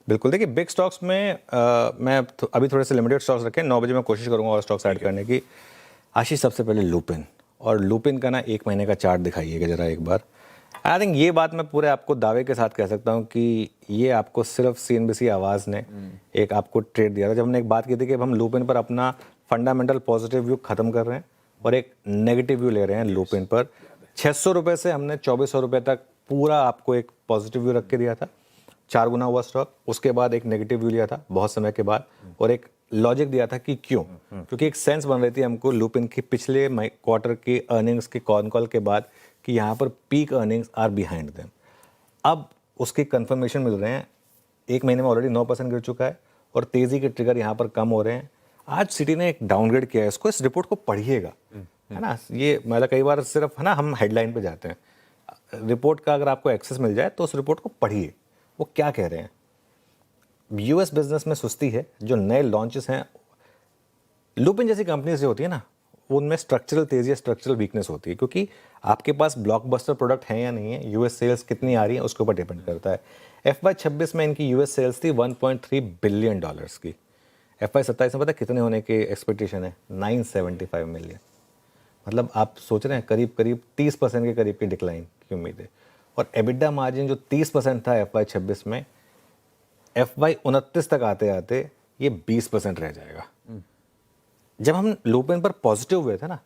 बिल्कुल, देखिए big stocks में मैं अभी थोड़े से लिमिटेड स्टॉक्स रखे, 9 बजे मैं कोशिश करूंगा और स्टॉक्स ऐड करने की। आशीष, सबसे पहले लुपिन, और लुपिन का ना 1 महीने का चार्ट दिखाइएगा जरा एक बार। आई थिंक ये बात मैं पूरे आपको दावे के साथ कह सकता हूँ कि ये आपको सिर्फ सीएनबीसी आवाज़ ने एक आपको ट्रेड दिया था, जब हमने एक बात की थी कि अब हम लुपिन पर अपना फंडामेंटल पॉजिटिव व्यू खत्म कर रहे हैं और एक नेगेटिव व्यू ले रहे हैं लुपिन पर। 600 रुपये से हमने 2400 रुपये तक पूरा आपको एक पॉजिटिव व्यू रख के दिया था, 4 गुना हुआ स्टॉक। उसके बाद एक नेगेटिव व्यू लिया था बहुत समय के बाद, और एक लॉजिक दिया था कि क्यों, क्योंकि एक सेंस बन रही थी हमको लुपिन की पिछले क्वार्टर के अर्निंग्स के कॉन कॉल के बाद कि यहाँ पर peak earnings are behind them. अब उसके कंफर्मेशन मिल रहे हैं, 1 महीने में ऑलरेडी 9% गिर चुका है और तेज़ी के ट्रिगर यहाँ पर कम हो रहे हैं। आज सिटी ने एक डाउनग्रेड किया है इसको, इस रिपोर्ट को पढ़िएगा, है ना। ये मतलब कई बार सिर्फ है ना हम हेडलाइन पे जाते हैं, रिपोर्ट का अगर आपको एक्सेस मिल जाए तो उस रिपोर्ट को पढ़िए, वो क्या कह रहे हैं। यूएस बिजनेस में सुस्ती है, जो नए लॉन्चेस हैं, लुपिन जैसी कंपनीज जो होती है ना, वो उनमें स्ट्रक्चरल तेजी या स्ट्रक्चरल वीकनेस होती है, क्योंकि आपके पास ब्लॉकबस्टर प्रोडक्ट है या नहीं है, यूएस सेल्स कितनी आ रही है उसके ऊपर डिपेंड करता है। FY26 में इनकी यूएस सेल्स थी $1.3 बिलियन की। FY27 में पता कितने होने की एक्सपेक्टेशन है? 975 मिलियन। मतलब आप सोच रहे हैं करीब करीब 30% के करीब की डिक्लाइन की उम्मीद है। और एबिडा मार्जिन जो 30% था FY26 में, FY29 तक आते आते ये 20% रह जाएगा। जब हम लुपिन पर पॉजिटिव हुए थे ना,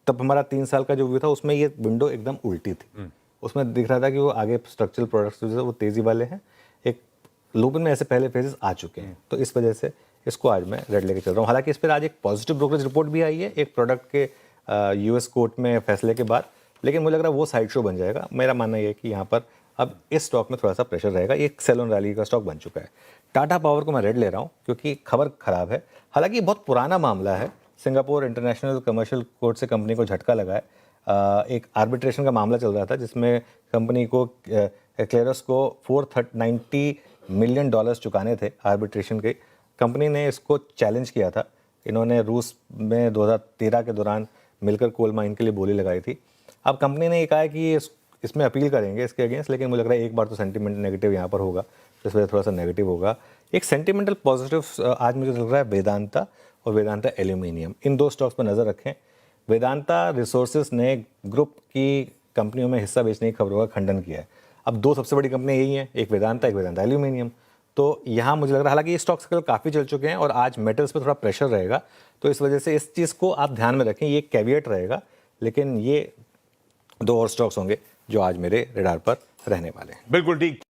तब हमारा 3 साल का जो व्यू था उसमें ये विंडो एकदम उल्टी थी। उसमें दिख रहा था कि वो आगे स्ट्रक्चरल प्रोडक्ट्स जो है वो तेज़ी वाले हैं। एक लुपिन में ऐसे पहले फेजेस आ चुके हैं, तो इस वजह से इसको आज मैं रेड लेके चल रहा हूँ। हालांकि इस पर आज एक पॉजिटिव ब्रोकरेज रिपोर्ट भी आई है एक प्रोडक्ट के यूएस कोर्ट में फैसले के बाद, लेकिन मुझे लग रहा है वो साइड शो बन जाएगा। मेरा मानना ये है कि यहाँ पर अब इस स्टॉक में थोड़ा सा प्रेशर रहेगा। एक सेल ऑन रैली का स्टॉक बन चुका है। टाटा पावर को मैं रेड ले रहा हूँ क्योंकि खबर खराब है। हालांकि बहुत पुराना मामला है, सिंगापुर इंटरनेशनल कमर्शियल कोर्ट से कंपनी को झटका लगा है। एक आर्बिट्रेशन का मामला चल रहा था जिसमें कंपनी को एक्लेरस को $490 मिलियन चुकाने थे आर्बिट्रेशन के। कंपनी ने इसको चैलेंज किया था। इन्होंने रूस में 2013 के दौरान मिलकर कोल माइन के लिए बोली लगाई थी। अब कंपनी ने ये कहा है कि इसमें अपील करेंगे इसके अगेंस्ट, लेकिन मुझे लग रहा है एक बार तो सेंटीमेंट नेगेटिव यहाँ पर होगा, इस वजह थोड़ा सा नेगेटिव होगा। एक सेंटीमेंटल पॉजिटिव आज मुझे लग रहा है वेदांता और वेदांता एल्यूमिनियम, इन 2 स्टॉक्स पर नज़र रखें। वेदांता रिसोर्सेज ने ग्रुप की कंपनियों में हिस्सा बेचने की खबरों का खंडन किया है। अब 2 सबसे बड़ी कंपनियां यही हैं, एक वेदांता एल्यूमिनियम। तो यहाँ मुझे लग रहा है, हालांकि ये स्टॉक्स कल काफ़ी चल चुके हैं और आज मेटल्स पे थोड़ा प्रेशर रहेगा, तो इस वजह से इस चीज़ को आप ध्यान में रखें, ये कैविएट रहेगा। लेकिन ये 2 और स्टॉक्स होंगे जो आज मेरे रडार पर रहने वाले हैं। बिल्कुल ठीक।